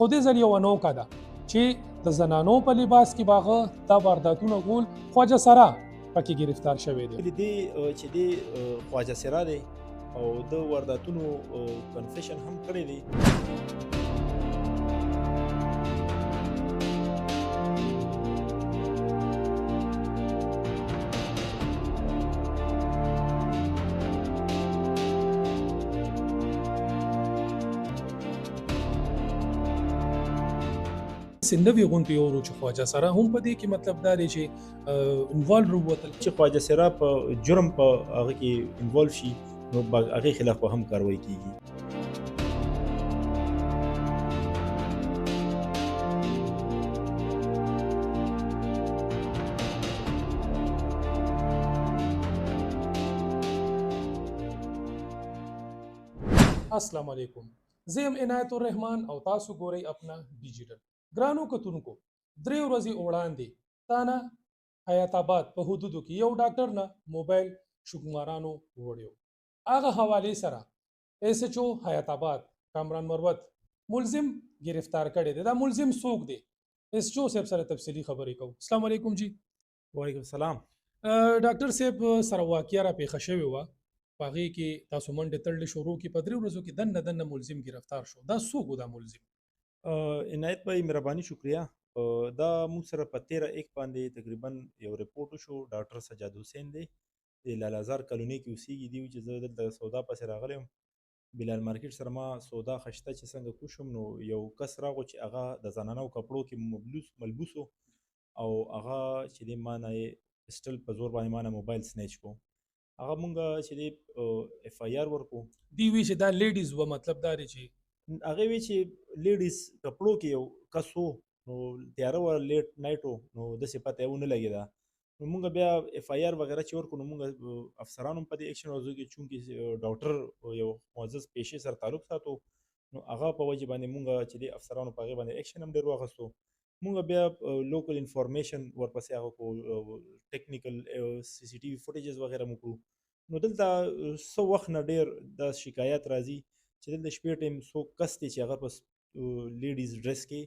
خو دې ځل یوه نوکه ده چې د زنانو په لباس کې به هغه دا وارداتونه کول. خواجه سرا پکې ګرفتار شوی دی. چې دی خواجه سرا دی او د وارداتونو کنفیشن هم کړی دی. نوې غونډې اورو چې خواجه سرا هم په دې کې مطلب دا دی چې انوالو ووتل. چې خواجه سرا په جرم په هغه کې انوالو شي نو هغې خلاف به هم کاروایی کیږي. السلام علیکم، زه یم عنایت الرحمن او تاسو ګورئ اپنا ډیجیټل. ګرانو کتونکو، درې ورځې وړاندې تا نه حیات آباد په حدودو کې یو ډاکټر نه موبایل شوکمارانو وړیو. هغه حوالې سره ایس ایچ او حیات آباد کامران مروت ملزم گرفتار کړی دی. دا ملزم څوک دی؟ ایس ایچ او صاحب سره تفصیلي خبرې کوو. السلام علیکم جی. وعلیکم السلام. ډاکټر صاحب سره واقعه را پیښه شوې وه، په هغې کې تاسو منډې تړلې شروع کړي، په درې ورځو کې دننه ملزم گرفتار شو. دا څوک و دا ملزم؟ عنایت بھائی مهرباني شکریه. دا موږ سره په 13/1 باندې تقریبا یو رپورټ وشو. ډاکټر سجاد حسین دی، د لالازار کالوني کې اوسېږي. دی چې زه دلته سودا پسې راغلی یم، بلال مارکیټ سره ما سودا خشته چې څنګه کوشم نو یو کس راغو چې هغه د زنانو کپړو کې ملبوس و او هغه چې دی ما نه یې پسټل په زور باندې ما نه موبایل سنیچ کو. هغه مونږ چې دی اف آی آر ورکو. دی وی چې دا لیډیز و، مطلب دا دی چې هغه وی چې لیډیز کپړو کې یو کس و نو تیاره وه، لیټ نایټ و نو داسې پته یې ونه لګېده. نو مونږ بیا اف آی آر وغیره چې ورکړو نو مونږ افسرانو هم په دې اکشن واخیستو کې چونکې ډاکټر یو معزز پیشې سره تعلق ساتو نو هغه په وجې باندې مونږ چې دی افسرانو په هغې باندې اکشن هم ډېر واخیستو. مونږ بیا لوکل انفارمیشن ورپسې هغه کو، ټیکنیکل سی سی ټي وي فوټیجز وغیره مو کړو. نو دلته څه وخت نه ډېر دا شکایت راځي چې دلته شپې ټایم څوک کس دی چې هغه په لیډیز ډرس کې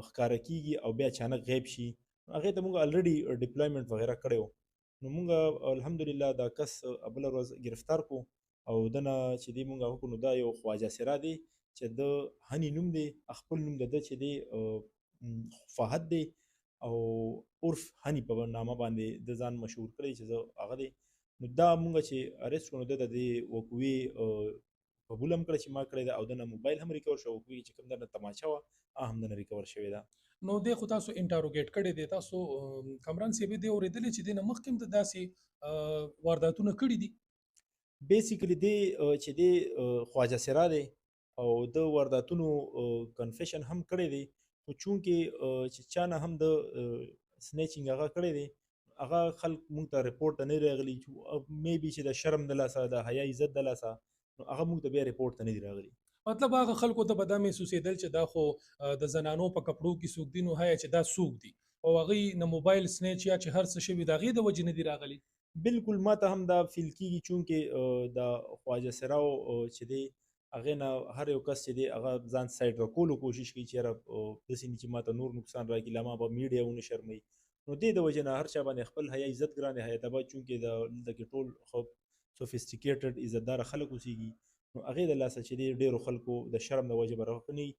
ښکاره کیږي او بیا اچانک غیب شي. هغې ته مونږ الریډي ډپلایمنټ وغیره کړی و. نو مونږ الحمدلله دا کس بله ورځ گرفتار کو او دنه چې دی مونږ هغه کو. نو دا یو خواجه سرا دی چې د هني نوم دی، خپل نوم د ده چې دی فهد دی او عرف هني په نامه باندې د ځان مشهور کړی چې زه هغه دی. نو دا مونږ چې اریسټ کړو نو ده د دې وقوعې قبول هم کړه چې ما کړی ده او دنه موبایل هم ریکور شو. وقوعې چې کوم دنه تماچه وه هغه هم دنه ریکور شوې ده. نو دی خو تاسو انټاروګیټ کړی دی. تاسو کامران صاحب دی اورېدلی چې دی نه مخکې هم د داسې وارداتونه کړي دي؟ بیسیکلی دی چې دی خواجه سرا دی او د وارداتونو کنفیشن هم کړی دی، خو چونکې چې چا نه هم د سنیچینګ هغه کړی دی هغه خلک مونږ ته رپورټ ته نه راغلي. می بي چې د شرم د لاسه، د حیا عزت د لاسه نو هغه مونږ ته بیا رپورټ ته نه دي راغلي. مطلب هغه خلکو ته به دا محسوسېدل چې دا خو د زنانو په کپړو کې څوک دي، نو هیا چې دا څوک دي او هغوی نه موبایل سنیچ یا چې هر څه شوي د هغې د وجې نه دي راغلي. بالکل ما ته هم دا فیل کیږي چونکې د خواجه سراو چې دی هغې نه هر یو کس چې دی هغه ځان سایډ راکولو کوشش کوي چې یاره داسې نه چې ما ته نور نقصان راکړي، لا ما به میډیا ونه شرموي. نو دې د وجې نه هر چا باندې خپل حیا عزت ګران دی. حیات آباد چونکې دلته کې ټول خو سوفیسټیکیټډ عزتداره خلک اوسېږي نو هغې د لاسه چې دی ډېرو خلکو د شرم د وجې به راغلی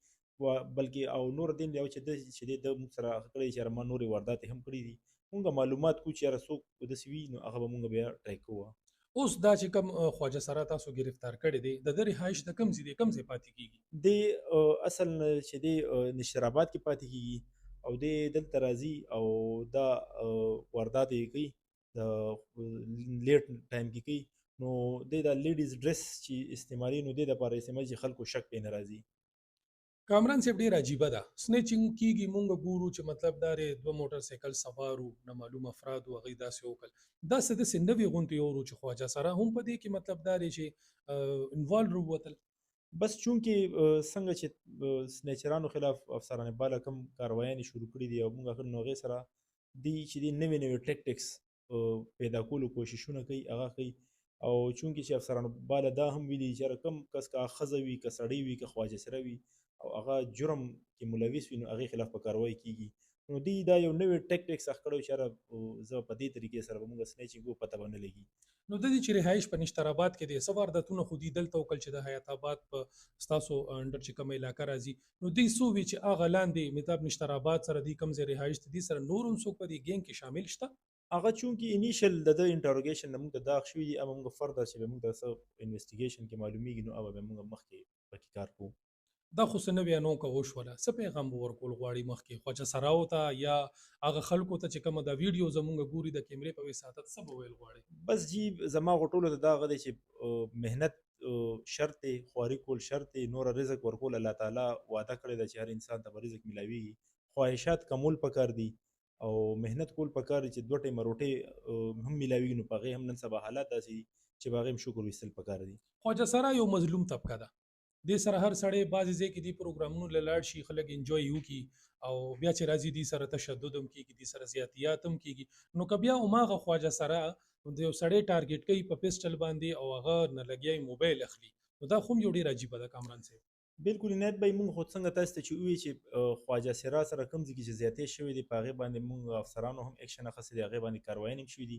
بلکې او نور دین یو چې دی د موږ سره هغه کړی چې یاره ما نورې وارداتې هم کړي دي. مونږ معلومات کو چې یاره څوک داسې وي نو هغه به مونږ بیا ټرای کوو. اوس دا چې کوم خواجه سرا تاسو گرفتار کړی دی، د ده رهایش د کوم ځای دی، کوم ځای پاتې کېږي؟ دی اصل چې دی نشترآباد کې پاتې کېږي او دی دلته راځي او دا واردات یې کوي، د لیټ ټایم کې کوي. نو دی دا لیډیز ډرس چې استعمالي نو دی دپاره استعمالي چې خلکو شک پرې نه راځي. کامران صاحب ډېر عجیبه ده، سنیچینګ کېږي، مونږ ګورو چې مطلب دا دی دوه موټر سایکل سوار وو، نامعلوم افراد وو، هغوی داسې وکړل. داسې داسې نوې غونډې اورو چې خواجه سرا هم په دې کې مطلب دا دی چې انوالو ووتل. بس چونکې څنګه چې سنیچرانو خلاف افسران بالا کوم کاروایانې شروع کړي دي او موږ اخر نو هغې سره دی چې دی نوې نوې ټیکټکس پیدا کولو کوششونه کوي، هغه کوي. او چونکې چې افسرانو بالا دا هم ویلي چې یاره کوم کس که ښځه وي که سړی وي که خواجه سره وي او هغه جرم کې ملوث وي نو هغې خلاف به کاروایی کیږي. نو دوی دا یو نوی ټیکټکس اخ کړی چې یاره زه په دې طریقې سره به موږ سنیچینګ وکړو پته به نه لګي. نو د دې چې رهایش په نشتر آباد کې د څه وارداتونه خو دي دلته وکړل چې د حیات آباد په ستاسو انډر چې کومه علاقه راځي نو دوی څو وي چې هغه لاندې مطلب نشتر آباد سره دي کوم ځای رهایش دي سره نور هم څوک په دې ګینګ کې شامل شته؟ هغه چونکې انیشل د انټروګیشن نه موږ ته داغ شوي دي اما موږ فردر چې به موږ ته څه انویسټیګیشن کې معلومیږي نو هغه به موږ مخکې پکې کار کوو. دا خو څه نه بیانو که وشوله څه پیغام به ورکول غواړي مخکې خواجه سراو ته یا هغه خلکو ته چې کومه دا ویډیو زمونږ ګوري د کیمرې په وساتت څه به ویل غواړي؟ بس جی زما خو ټولو ته دا غږ دی چې محنت شرط دی، خواري کول شرط دی، نوره رزق ورکول الله تعالی وعده کړې ده چې هر انسان ته به رزق میلاویږي. خواهشات کمول پکار دي او محنت کول پکار دي چې دوه ټیمه روټۍ هم میلاویږي نو په هغې هم نن سبا حالات داسې دي چې په هغې هم شکر ویستل پکار دي. خواجه سرا یو مظلوم طبقه ده دې سره هر سړی بعضې ځای کې دې پروګرامونو له لاړ شي خلک انجوی وکړي او بیا چې راځي دې سره تشدد هم کېږي دې سره زیاتیات هم کېږي نو که بیا هماغه خواجه سرا د یو سړی ټارګېټ کوي په پسټل باندې او هغه نه لګیا موبایل اخلي نو دا خو هم یو ډېر عجیبه ده کامران صاحب. بالکل عنایت بھائی مونږ خو څنګه تاسو ته چې ووایي چې خواجه سرا سره کوم ځای کې چې زیاتې شوې دي په هغې باندې مونږ افسرانو هم اکشن اخیستی دی، هغې باندې کاروایي هم شوي دي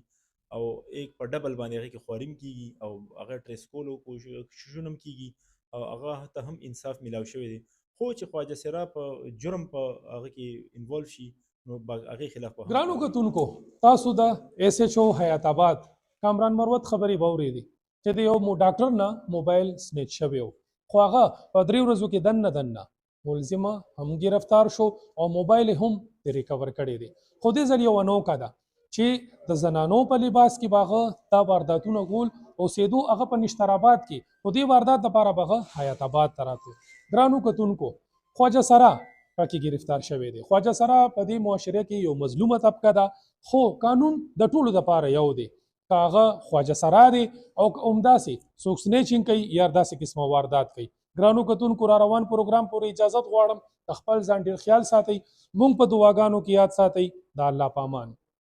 او ایک په ډبل باندې هغې کې خواري هم کېږي او هغه ټریس کولو کوششونه هم کېږي او هغه ته هم انصاف میلاو شوی دی. خو چې خواجه سرا په جرم په هغه کې انوالو شي نو هغې خلاف به ګرانو کتونکو تاسو د ایس ایچ او حیات آباد کامران مروت خبرې به اورېدې چې د یو ډاکټر نه موبایل سنیچ شوی و خو هغه په 3 ورځو کې دننه ملزمه هم گرفتار شو او موبایل هم د ریکور کړی دی. خو دې ځل یو انوکه ده چې د زنانو په لباس کې باغه دا وارداتونه کول اوسېدو هغه په نشتر آباد کې خو دې واردات دپاره به حیات آباد ته راتلو. ګرانو کتونکو خواجه سرا پکې گرفتار شوی دی. خواجه سرا په دې معاشره کې یو مظلومه طبقه ده خو قانون د ټولو دپاره یو دی که هغه خواجه سرا دی او که همداسې څوک سنیچینګ کوي یا داسې قسمه واردات کوي. ګرانو کتونکو را روان پروګرام پورې اجازت غواړم د خپل ځان ډېر خیال ساتئ. موږ په دعاګانو کې یاد ساتئ. د الله په امان.